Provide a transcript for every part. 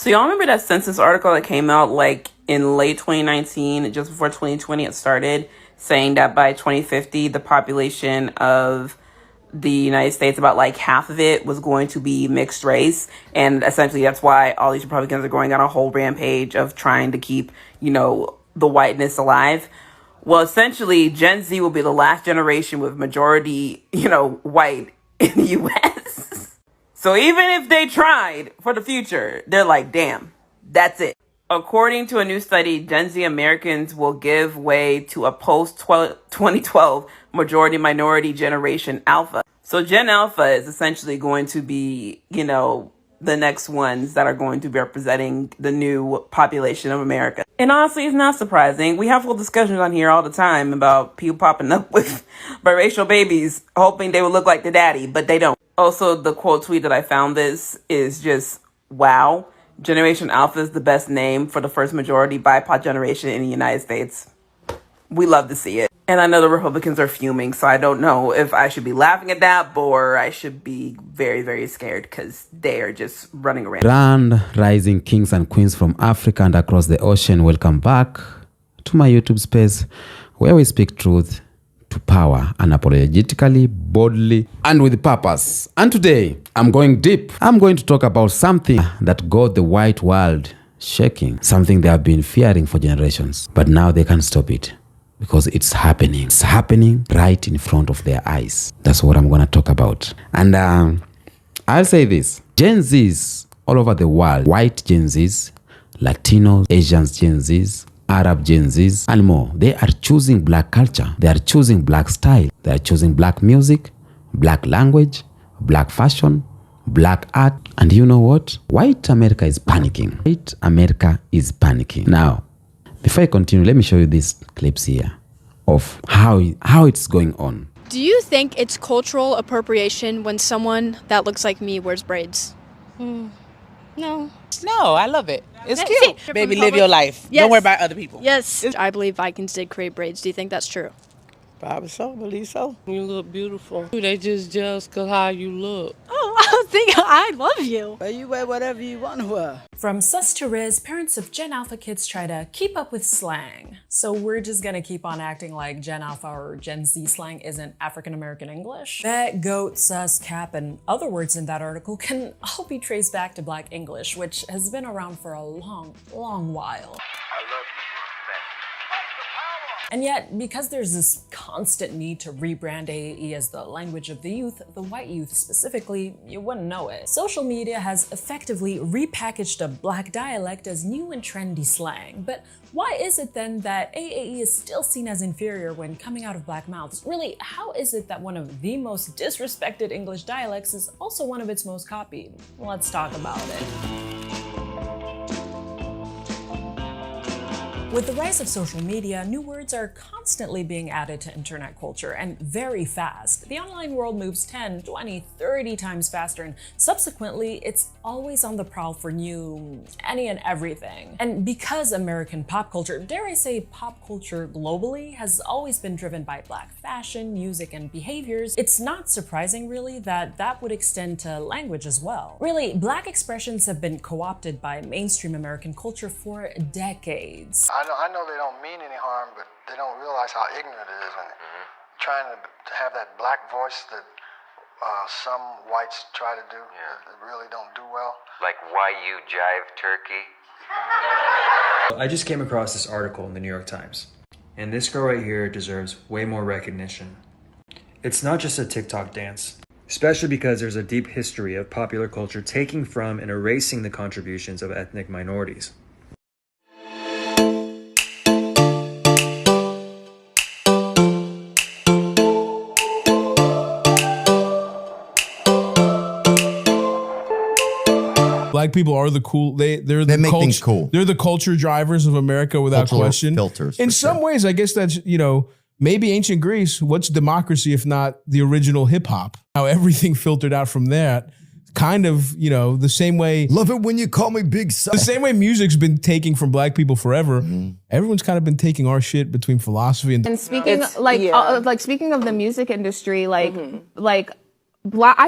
So y'all remember that census article that came out like in late 2019, just before 2020 it started, saying that by 2050, the population of the United States, about like half of it was going to be mixed race. And essentially that's why all these Republicans are going on a whole rampage of trying to keep, the whiteness alive. Well, essentially Gen Z will be the last generation with majority, white in the US. So even if they tried for the future, they're like, damn, that's it. According to a new study, Gen Z Americans will give way to a post-2012 majority minority generation Alpha. So Gen Alpha is essentially going to be, the next ones that are going to be representing the new population of America. And honestly, it's not surprising. We have full discussions on here all the time about people popping up with biracial babies, hoping they would look like the daddy, but they don't. Also, the quote tweet that I found this is just, wow. Generation Alpha is the best name for the first majority BIPOC generation in the United States. We love to see it. And I know the Republicans are fuming, so I don't know if I should be laughing at that or I should be very, very scared because they are just running around. Grand rising kings and queens from Africa and across the ocean, welcome back to my YouTube space where we speak truth to power unapologetically, boldly, and with purpose. And today, I'm going deep. I'm going to talk about something that got the white world shaking, something they have been fearing for generations, but now they can't stop it. Because it's happening. It's happening right in front of their eyes. That's what I'm going to talk about. And I'll say this. Gen Zs all over the world, white Gen Zs, Latinos, Asians Gen Zs, Arab Gen Zs, and more, they are choosing black culture. They are choosing black style. They are choosing black music, black language, black fashion, black art. And you know what? White America is panicking. White America is panicking. Now, before I continue, let me show you these clips here of how it's going on. Do you think it's cultural appropriation when someone that looks like me wears braids? No. No, I love it. It's cute. See, Baby, live your life. Yes. Don't worry about other people. Yes. I believe Vikings did create braids. Do you think that's true? Probably so. Believe so. You look beautiful. They just jealous because how you look. Oh, I think I love you. But you wear whatever you want to wear. From sus to Riz, parents of Gen Alpha kids try to keep up with slang. So we're just gonna keep on acting like Gen Alpha or Gen Z slang isn't African American English. Bet, goat, sus, cap, and other words in that article can all be traced back to Black English, which has been around for a long, long while. And yet, because there's this constant need to rebrand AAE as the language of the youth, the white youth specifically, you wouldn't know it. Social media has effectively repackaged a black dialect as new and trendy slang. But why is it then that AAE is still seen as inferior when coming out of black mouths? Really, how is it that one of the most disrespected English dialects is also one of its most copied? Let's talk about it. With the rise of social media, new words are constantly being added to internet culture, and very fast. The online world moves 10, 20, 30 times faster, and subsequently, it's always on the prowl for new any and everything. And because American pop culture, dare I say pop culture globally, has always been driven by black fashion, music, and behaviors, it's not surprising really that that would extend to language as well. Really, black expressions have been co-opted by mainstream American culture for decades. I know they don't mean any harm, but they don't realize how ignorant it is when trying to have that black voice that some whites try to do that really don't do well. Like why you jive turkey? I just came across this article in the New York Times, and this girl right here deserves way more recognition. It's not just a TikTok dance, especially because there's a deep history of popular culture taking from and erasing the contributions of ethnic minorities. Black people are the cool. They make things cool. They're the culture drivers of America without Cultural question. filters. In some ways, I guess that's maybe ancient Greece. What's democracy if not the original hip hop? How everything filtered out from that. Kind of the same way. Love it when you call me Big Son. The same way music's been taking from black people forever. Everyone's kind of been taking our shit between philosophy and speaking speaking of the music industry, I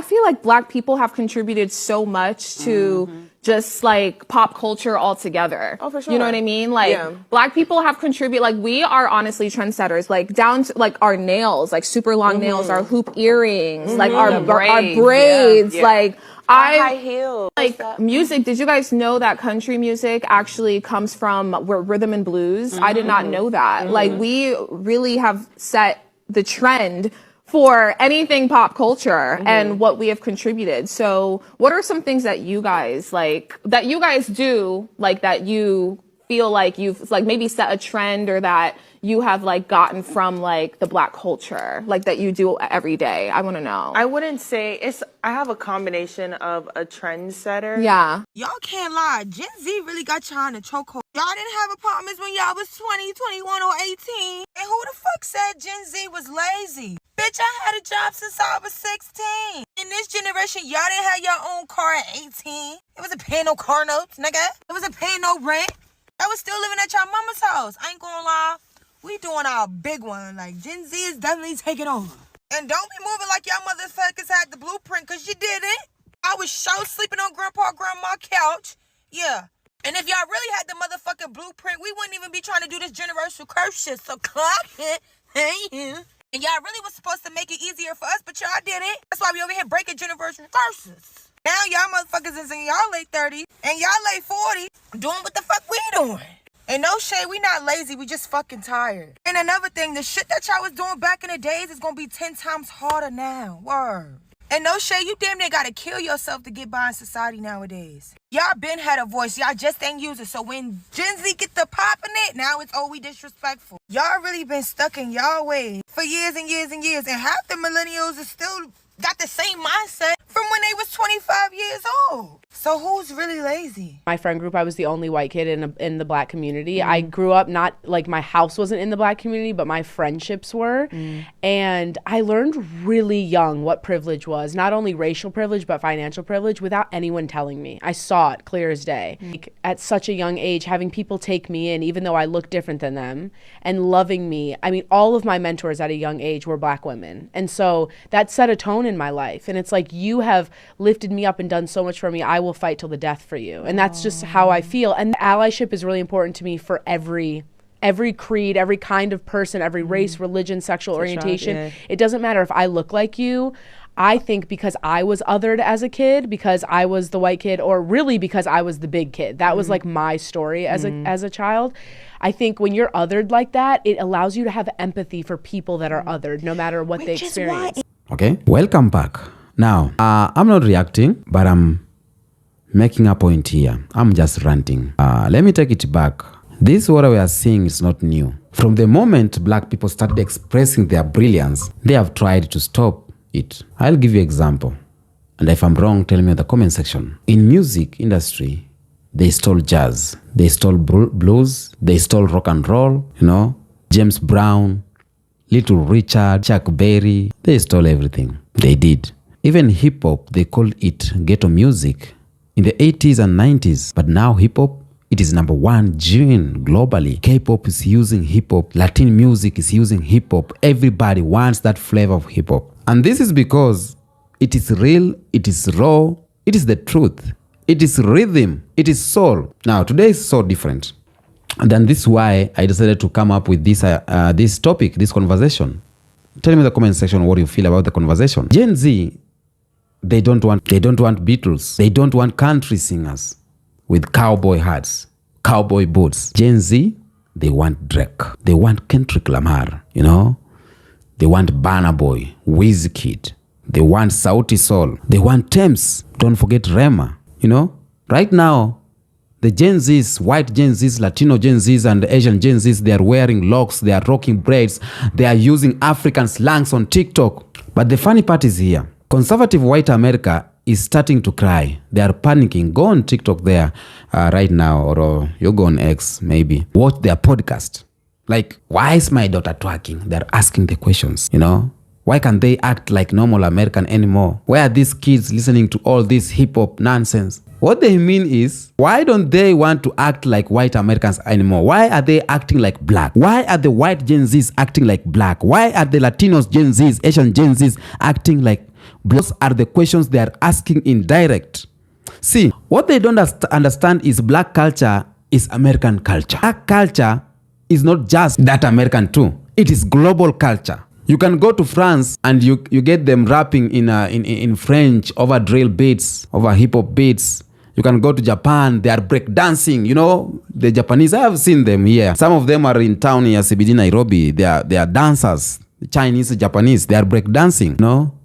feel like black people have contributed so much to just like pop culture altogether. Oh, for sure. You know what I mean? Like Black people have contributed, like we are honestly trendsetters, like down to like our nails, like super long nails, our hoop earrings, like our braids, like high heels. like music. Did you guys know that country music actually comes from rhythm and blues? I did not know that. Like we really have set the trend for anything pop culture and what we have contributed. So what are some things that you guys do, like that you feel like you've like maybe set a trend or that you have like gotten from like the Black culture, like that you do every day? I want to know. I wouldn't say I have a combination of a trendsetter. Yeah. Y'all can't lie. Gen Z really got y'all in a chokehold. Y'all didn't have apartments when y'all was 20, 21, or 18. And who the fuck said Gen Z was lazy? Bitch, I had a job since I was 16. In this generation, y'all didn't have your own car at 18. It wasn't paying no car notes, nigga. It wasn't paying no rent. I was still living at y'all mama's house. I ain't gonna lie. We doing our big one. Like, Gen Z is definitely taking over. And don't be moving like y'all motherfuckers had the blueprint, because you didn't. I was sleeping on grandma's couch. Yeah. And if y'all really had the motherfucking blueprint, we wouldn't even be trying to do this generational curse shit. So clock it. Thank you. And y'all really was supposed to make it easier for us, but y'all didn't. That's why we over here breaking generational curses. Now y'all motherfuckers is in y'all late 30s and y'all late 40s doing what the fuck we doing. And no shade, we not lazy, we just fucking tired. And another thing, the shit that y'all was doing back in the days is gonna be 10 times harder now. Word. And no shade, you damn near gotta kill yourself to get by in society nowadays. Y'all been had a voice, y'all just ain't use it. So when Gen Z get the popping it, now it's we disrespectful. Y'all really been stuck in y'all ways for years and years and years. And half the millennials is still got the same mindset from when they was 25 years old. So who's really lazy? My friend group, I was the only white kid in the Black community. I grew up not like my house wasn't in the Black community, but my friendships were. And I learned really young what privilege was, not only racial privilege, but financial privilege without anyone telling me. I saw it clear as day. Like, at such a young age, having people take me in, even though I look different than them, and loving me. I mean, all of my mentors at a young age were Black women. And so that set a tone in my life. And it's like, you have lifted me up and done so much for me. I will fight till the death for you. And that's just how I feel. And allyship is really important to me for every creed, every kind of person, every race, religion, sexual orientation. Right, yeah. It doesn't matter if I look like you. I think because I was othered as a kid, because I was the white kid, or really because I was the big kid. That was like my story as a child. I think when you're othered like that, it allows you to have empathy for people that are othered, no matter what they experience. Okay, welcome back. Now, I'm not reacting, but I'm making a point here. I'm just ranting. Let me take it back. This what we are seeing is not new. From the moment Black people started expressing their brilliance, they have tried to stop it. I'll give you an example. And if I'm wrong, tell me in the comment section. In music industry, they stole jazz. They stole blues. They stole rock and roll. You know, James Brown, Little Richard, Chuck Berry. They stole everything. They did. Even hip-hop, they called it ghetto music in the 80s and 90s. But now hip-hop, it is #1 gene globally. K-pop is using hip-hop. Latin music is using hip-hop. Everybody wants that flavor of hip-hop. And this is because it is real, it is raw, it is the truth. It is rhythm, it is soul. Now, today is so different. And then this is why I decided to come up with this topic, this conversation. Tell me in the comment section what you feel about the conversation. Gen Z, they don't want Beatles. They don't want country singers with cowboy hats, cowboy boots. Gen Z, they want Drake. They want Kendrick Lamar, you know? They want Burna Boy, Wizkid. They want Sauti Sol. They want Thames. Don't forget Rema, you know? Right now, the Gen Zs, white Gen Zs, Latino Gen Zs, and Asian Gen Zs, they are wearing locks, they are rocking braids, they are using African slangs on TikTok. But the funny part is here. Conservative white America is starting to cry. They are panicking. Go on TikTok there right now, or you go on X maybe. Watch their podcast. Like, why is my daughter twerking? They're asking the questions, you know? Why can't they act like normal American anymore? Why are these kids listening to all this hip-hop nonsense? What they mean is, why don't they want to act like white Americans anymore? Why are they acting like black? Why are the white Gen Zs acting like black? Why are the Latinos Gen Zs, Asian Gen Zs acting like black? Those are the questions they are asking in direct. See, what they don't understand is black culture is American culture. Black culture is not just that American too. It is global culture. You can go to France and you get them rapping in French over drill beats, over hip hop beats. You can go to Japan, they are break dancing. You know, the Japanese, I have seen them here. Some of them are in town here, CBD, Nairobi. They are dancers, Chinese, Japanese. They are break dancing, you know.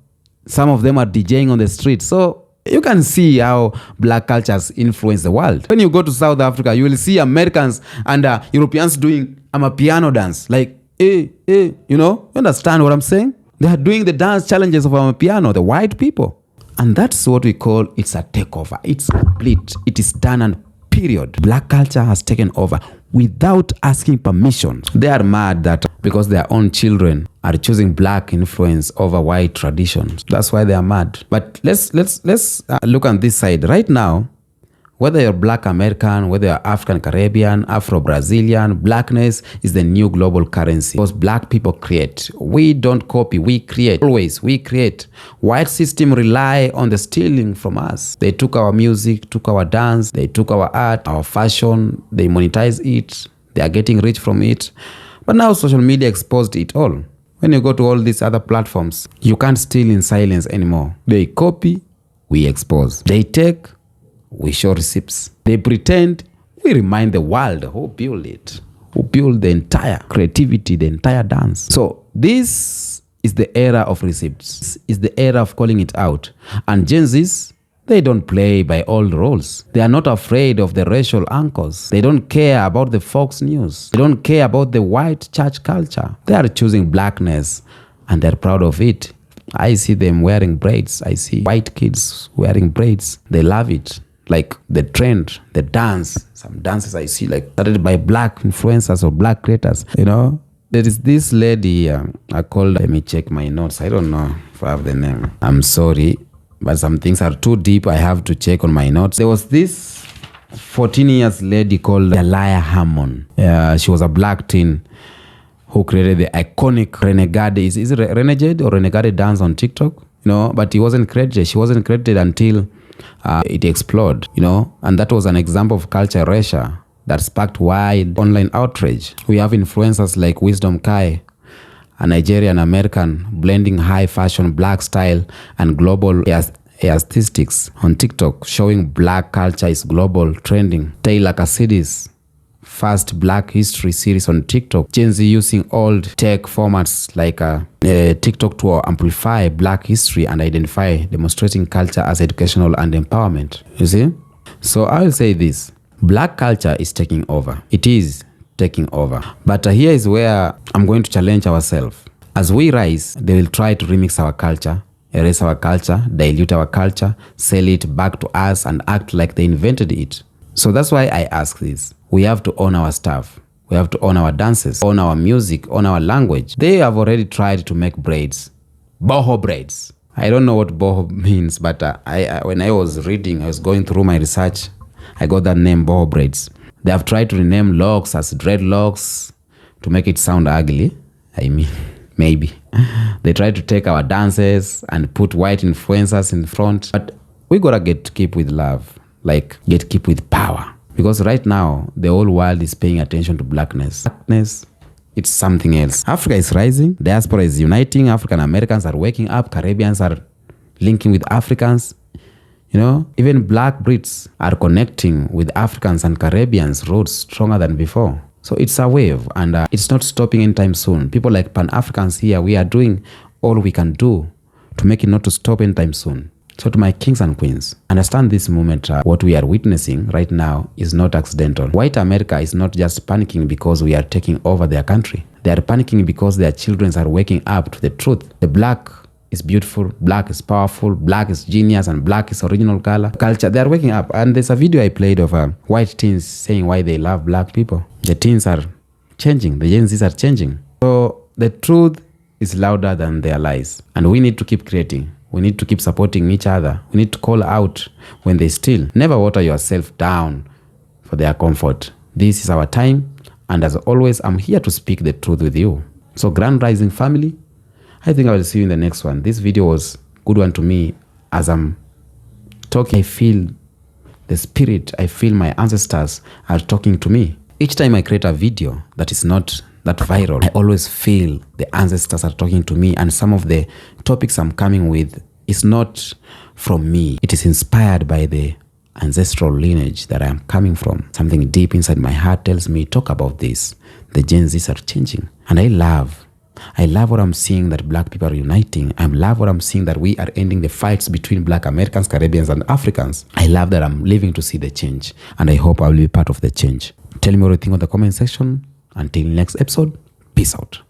Some of them are DJing on the street. So you can see how black cultures influence the world. When you go to South Africa, you will see Americans and Europeans doing a piano dance. Like, you know, you understand what I'm saying? They are doing the dance challenges of piano, the white people. And that's what we call it's a takeover. It's complete. It is done and period. Black culture has taken over without asking permission. They are mad that because their own children are choosing black influence over white traditions. That's why they are mad. But let's look on this side. Right now, whether you're black American, whether you're African Caribbean, Afro-Brazilian, blackness is the new global currency. Because black people create. We don't copy, we create. Always, we create. White system rely on the stealing from us. They took our music, took our dance, they took our art, our fashion, they monetize it. They are getting rich from it. But now social media exposed it all. When you go to all these other platforms, you can't steal in silence anymore. They copy, we expose. They take, we show receipts. They pretend, we remind the world who built it, who built the entire creativity, the entire dance. So this is the era of receipts. This is the era of calling it out. And Gen Zs, they don't play by all rules. They are not afraid of the racial anchors. They don't care about the Fox News. They don't care about the white church culture. They are choosing blackness and they're proud of it. I see them wearing braids. I see white kids wearing braids. They love it. Like the trend, the dance, some dances I see like started by black influencers or black creators, you know. There is this lady, I called, let me check my notes. I don't know if I have the name. I'm sorry, but some things are too deep. I have to check on my notes. There was this 14 years lady called Elia Hammond. She was a black teen who created the iconic Renegade. Is it Renegade or Renegade dance on TikTok? You know, but he wasn't credited. She wasn't credited until it exploded, you know, and that was an example of culture erasure that sparked wide online outrage. We have influencers like Wisdom Kai, a Nigerian American, blending high fashion black style and global aesthetics on TikTok, showing black culture is global trending. Taylor Cassidy's first Black History series on TikTok. Gen Z using old tech formats like TikTok to amplify Black history and identify, demonstrating culture as educational and empowerment. You see? So I will say this. Black culture is taking over. It is taking over. But here is where I'm going to challenge ourselves. As we rise, they will try to remix our culture, erase our culture, dilute our culture, sell it back to us and act like they invented it. So that's why I ask this. We have to own our stuff. We have to own our dances, own our music, own our language. They have already tried to make braids, boho braids. I don't know what boho means, but when I was reading, I was going through my research, I got that name, boho braids. They have tried to rename locks as dreadlocks to make it sound ugly. I mean, maybe. They tried to take our dances and put white influencers in front. But we gotta keep with love, like keep with power. Because right now, the whole world is paying attention to blackness. Blackness, it's something else. Africa is rising. Diaspora is uniting. African Americans are waking up. Caribbeans are linking with Africans. You know, even black Brits are connecting with Africans and Caribbeans roots stronger than before. So it's a wave and it's not stopping anytime soon. People like Pan-Africans here, we are doing all we can do to make it not to stop anytime soon. So to my kings and queens, understand this moment, what we are witnessing right now is not accidental. White America is not just panicking because we are taking over their country. They are panicking because their children are waking up to the truth. The black is beautiful, black is powerful, black is genius, and black is original culture. They are waking up. And there's a video I played of white teens saying why they love black people. The teens are changing. The Gen Zs are changing. So the truth is louder than their lies. And we need to keep creating. We need to keep supporting each other. We need to call out when they steal. Never water yourself down for their comfort. This is our time. And as always, I'm here to speak the truth with you. So Grand Rising family, I think I will see you in the next one. This video was a good one to me. As I'm talking, I feel the spirit, I feel my ancestors are talking to me. Each time I create a video that is not that viral, I always feel the ancestors are talking to me, and some of the topics I'm coming with is not from me. It is inspired by the ancestral lineage that I am coming from. Something deep inside my heart tells me, talk about this. The Gen Zs are changing. And I love what I'm seeing, that black people are uniting. I love what I'm seeing, that we are ending the fights between black Americans, Caribbeans, and Africans. I love that I'm living to see the change, and I hope I will be part of the change. Tell me what you think in the comment section. Until next episode, peace out.